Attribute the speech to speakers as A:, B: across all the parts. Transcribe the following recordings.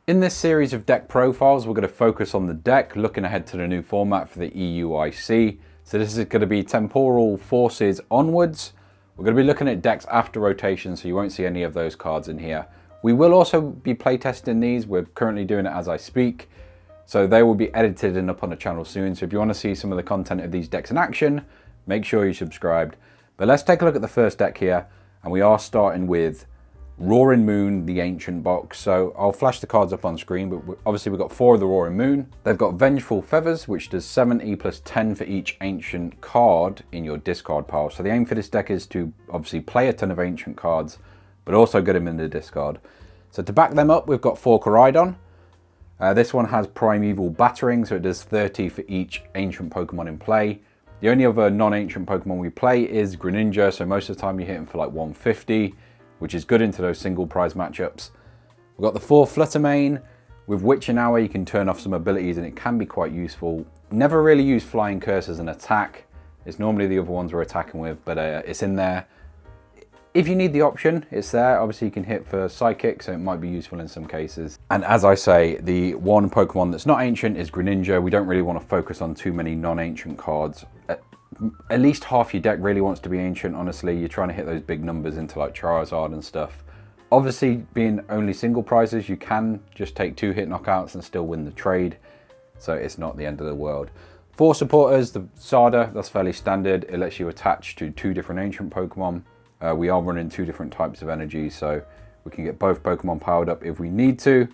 A: In this series of deck profiles, we're going to focus on the deck, looking ahead to the new format for the EUIC. So this is going to be Temporal Forces onwards. We're going to be looking at decks after rotation, so you won't see any of those cards in here. We will also be playtesting these. We're currently doing it as I speak. So they will be edited and up on the channel soon. So if you want to see some of the content of these decks in action, make sure you're subscribed. But let's take a look at the first deck here. And we are starting with Roaring Moon, the Ancient box. So I'll flash the cards up on screen, but obviously we've got 4 of the Roaring Moon. They've got Vengeful Feathers, which does 70 plus 10 for each Ancient card in your discard pile. So the aim for this deck is to obviously play a ton of Ancient cards, but also get them in the discard. So to back them up, we've got 4 Koraidon. This one has Primeval Battering, so it does 30 for each Ancient Pokemon in play. The only other non-Ancient Pokemon we play is Greninja, so most of the time you hit him for like 150, which is good into those single prize matchups. We've got the 4 Fluttermane. With Witching Hour, you can turn off some abilities and it can be quite useful. Never really use Flying Curse as an attack. It's normally the other ones we're attacking with, but it's in there. If you need the option, it's there. Obviously you can hit for Psychic, so it might be useful in some cases. And as I say, the one Pokemon that's not Ancient is Greninja. We don't really want to focus on too many non-Ancient cards. At least half your deck really wants to be Ancient, honestly. You're trying to hit those big numbers into like Charizard and stuff. Obviously, being only single prizes, you can just take 2 hit knockouts and still win the trade. So it's not the end of the world. 4 supporters, the Sada, that's fairly standard. It lets you attach to 2 different Ancient Pokemon. We are running 2 different types of energy, so we can get both Pokemon powered up if we need to.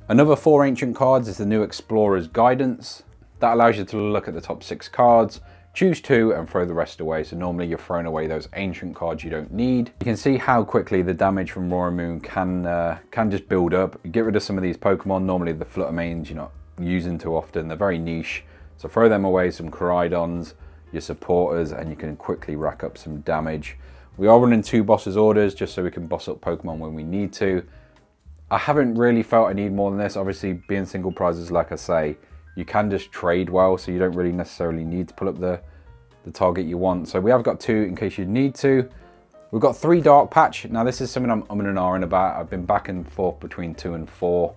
A: Another 4 Ancient cards is the new Explorer's Guidance. That allows you to look at the top 6 cards, choose 2 and throw the rest away. So normally you're throwing away those Ancient cards you don't need. You can see how quickly the damage from Roaring Moon can just build up. You get rid of some of these Pokemon. Normally the Fluttermanes you're not using too often. They're very niche. So throw them away, some Koraidons, your supporters, and you can quickly rack up some damage. We are running 2 Boss's Orders just so we can boss up Pokemon when we need to. I haven't really felt I need more than this. Obviously being single prizes, like I say, you can just trade well, so you don't really necessarily need to pull up the target you want. So we have got 2 in case you need to. We've got 3 Dark Patch. Now this is something I'm umming and ahhing about. I've been back and forth between 2 and 4.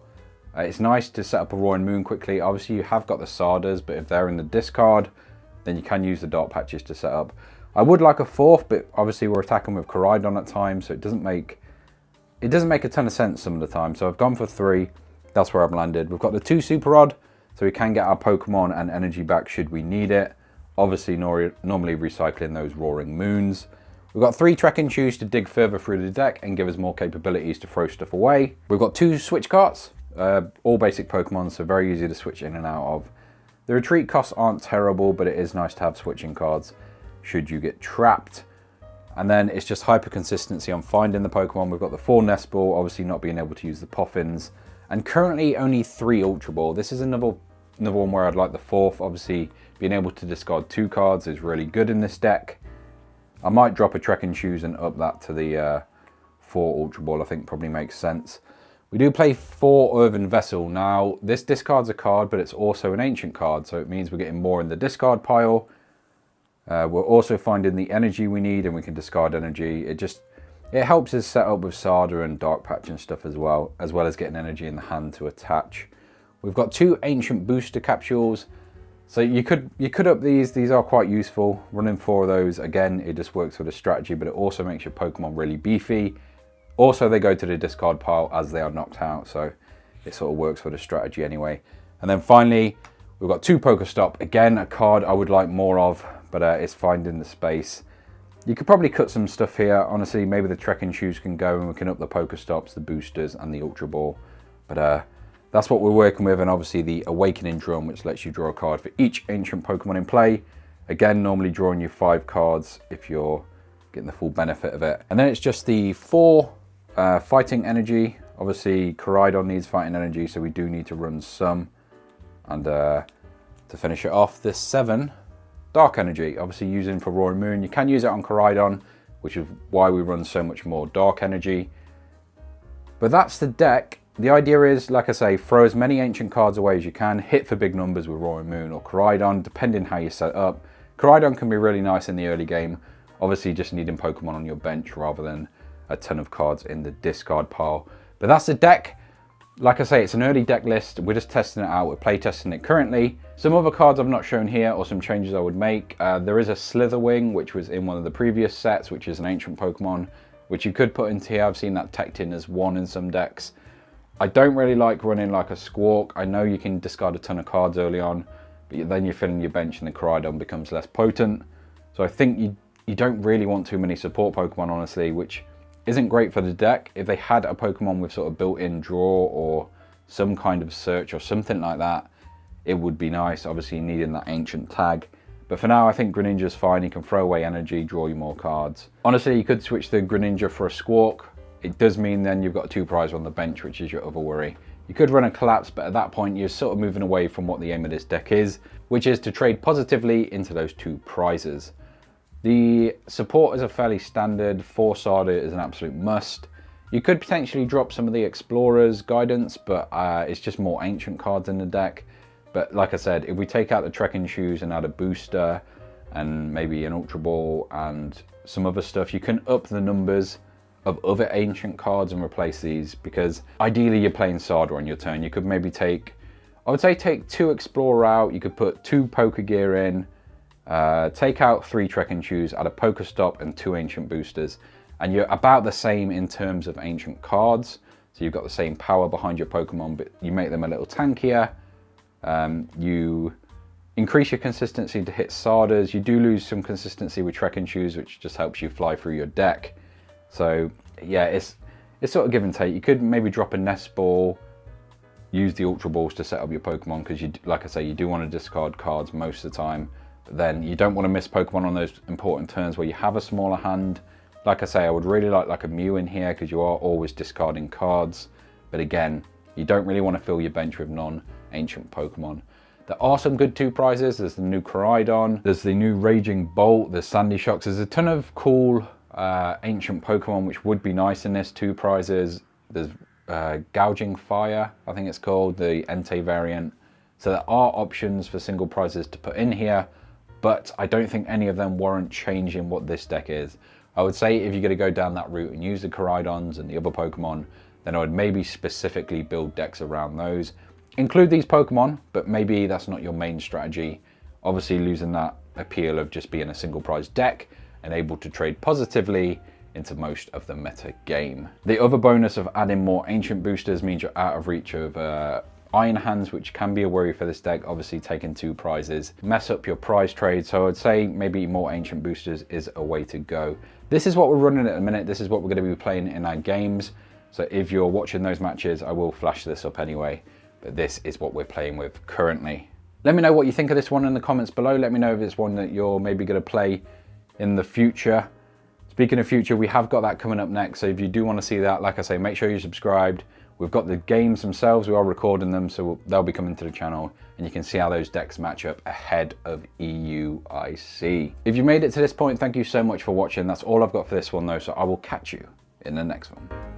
A: It's nice to set up a Roaring Moon quickly. Obviously you have got the Sadas, but if they're in the discard, then you can use the Dark Patches to set up. I would like a 4th, but obviously we're attacking with Koraidon at times, so it doesn't make a ton of sense some of the time. So I've gone for 3. That's where I've landed. We've got the 2 Super Rod, so we can get our Pokemon and energy back should we need it. Obviously normally recycling those Roaring Moons. We've got 3 Trekking Shoes to dig further through the deck and give us more capabilities to throw stuff away. We've got 2 Switch Carts, all basic Pokemon, so very easy to switch in and out of. The retreat costs aren't terrible, but it is nice to have switching cards should you get trapped. And then it's just hyper consistency on finding the Pokemon. We've got the 4 Nest Ball, obviously not being able to use the Poffins. And currently only 3 Ultra Ball. This is another one where I'd like the 4th. Obviously being able to discard 2 cards is really good in this deck. I might drop a Trekking Shoes and up that to the 4 Ultra Ball. I think probably makes sense. We do play 4 Earthen Vessel. Now this discards a card, but it's also an Ancient card, so it means we're getting more in the discard pile. We're also finding the energy we need, and we can discard energy. It helps us set up with Sada and Dark Patch and stuff as well as getting energy in the hand to attach. We've got 2 Ancient Booster Capsules. So you could up these are quite useful. Running 4 of those, again, it just works with a strategy, but it also makes your Pokemon really beefy. Also, they go to the discard pile as they are knocked out, so it sort of works with a strategy anyway. And then finally, we've got 2 Pokestop. Again, a card I would like more of, but it's finding the space. You could probably cut some stuff here. Honestly, maybe the Trekking Shoes can go and we can up the Pokestops, the boosters, and the Ultra Ball. But that's what we're working with, and obviously the Awakening Drum, which lets you draw a card for each Ancient Pokemon in play. Again, normally drawing you 5 cards if you're getting the full benefit of it. And then it's just the 4 Fighting Energy. Obviously, Koraidon needs Fighting Energy, so we do need to run some. And to finish it off, this 7 Dark Energy, obviously using for Roaring Moon. You can use it on Koraidon, which is why we run so much more Dark Energy. But that's the deck. The idea is, like I say, throw as many Ancient cards away as you can, hit for big numbers with Roaring Moon or Koraidon, depending how you set up. Koraidon can be really nice in the early game, obviously just needing Pokemon on your bench rather than a ton of cards in the discard pile. But that's the deck. Like I say, it's an early deck list. We're just testing it out. We're play testing it currently. Some other cards I've not shown here, or some changes I would make. There is a Slitherwing, which was in one of the previous sets, which is an ancient Pokemon, which you could put into here. I've seen that teched in as 1 in some decks. I don't really like running like a Squawk. I know you can discard a ton of cards early on, but then you're filling your bench and the Koraidon becomes less potent. So I think you don't really want too many support Pokemon, honestly, which isn't great for the deck. If they had a Pokemon with sort of built-in draw or some kind of search or something like that, it would be nice, obviously needing that ancient tag. But for now, I think Greninja's fine. You can throw away energy, draw you more cards. Honestly, you could switch the Greninja for a Squawk. It does mean then you've got 2 prizes on the bench, which is your other worry. You could run a Collapse, but at that point, you're sort of moving away from what the aim of this deck is, which is to trade positively into those 2 prizes. The support is a fairly standard. Force Ardor is an absolute must. You could potentially drop some of the Explorer's Guidance, but it's just more ancient cards in the deck. But like I said, if we take out the Trekking Shoes and add a Booster and maybe an Ultra Ball and some other stuff, you can up the numbers of other ancient cards and replace these, because ideally you're playing Sarda on your turn. You could maybe take, I would say take 2 Explorer out. You could put 2 Pokegear in. Take out 3 Trekking Shoes, add a Pokestop and 2 Ancient Boosters, and you're about the same in terms of ancient cards. So you've got the same power behind your Pokemon, but you make them a little tankier. You increase your consistency to hit Sardas. You do lose some consistency with Trekking Shoes, which just helps you fly through your deck. So yeah, it's sort of give and take. You could maybe drop a Nest Ball, use the Ultra Balls to set up your Pokemon, because you, like I say, you do want to discard cards most of the time. But then you don't want to miss Pokemon on those important turns where you have a smaller hand. Like I say, I would really like a Mew in here, because you are always discarding cards. But again, you don't really want to fill your bench with non-ancient Pokemon. There are some good 2 prizes. There's the new Koraidon, there's the new Raging Bolt, there's Sandy Shocks. There's a ton of cool ancient Pokemon which would be nice in this 2 prizes. There's Gouging Fire, I think it's called, the Entei variant. So there are options for single prizes to put in here, but I don't think any of them warrant changing what this deck is. I would say if you're going to go down that route and use the Koraidons and the other Pokemon, then I would maybe specifically build decks around those. Include these Pokemon, but maybe that's not your main strategy. Obviously losing that appeal of just being a single prize deck and able to trade positively into most of the meta game. The other bonus of adding more ancient boosters means you're out of reach of Iron Hands, which can be a worry for this deck. Obviously taking 2 prizes mess up your prize trade, so I'd say maybe more ancient boosters is a way to go. This is what we're running at the minute. This is what we're going to be playing in our games. So if you're watching those matches, I will flash this up anyway, but this is what we're playing with currently. Let me know what you think of this one in the comments below. Let me know if it's one that you're maybe going to play in the future. Speaking of future, we have got that coming up next, so if you do want to see that, like I say, make sure you're subscribed. We've got the games themselves, we are recording them, so they'll be coming to the channel, and you can see how those decks match up ahead of EUIC. If you made it to this point, thank you so much for watching. That's all I've got for this one though, so I will catch you in the next one.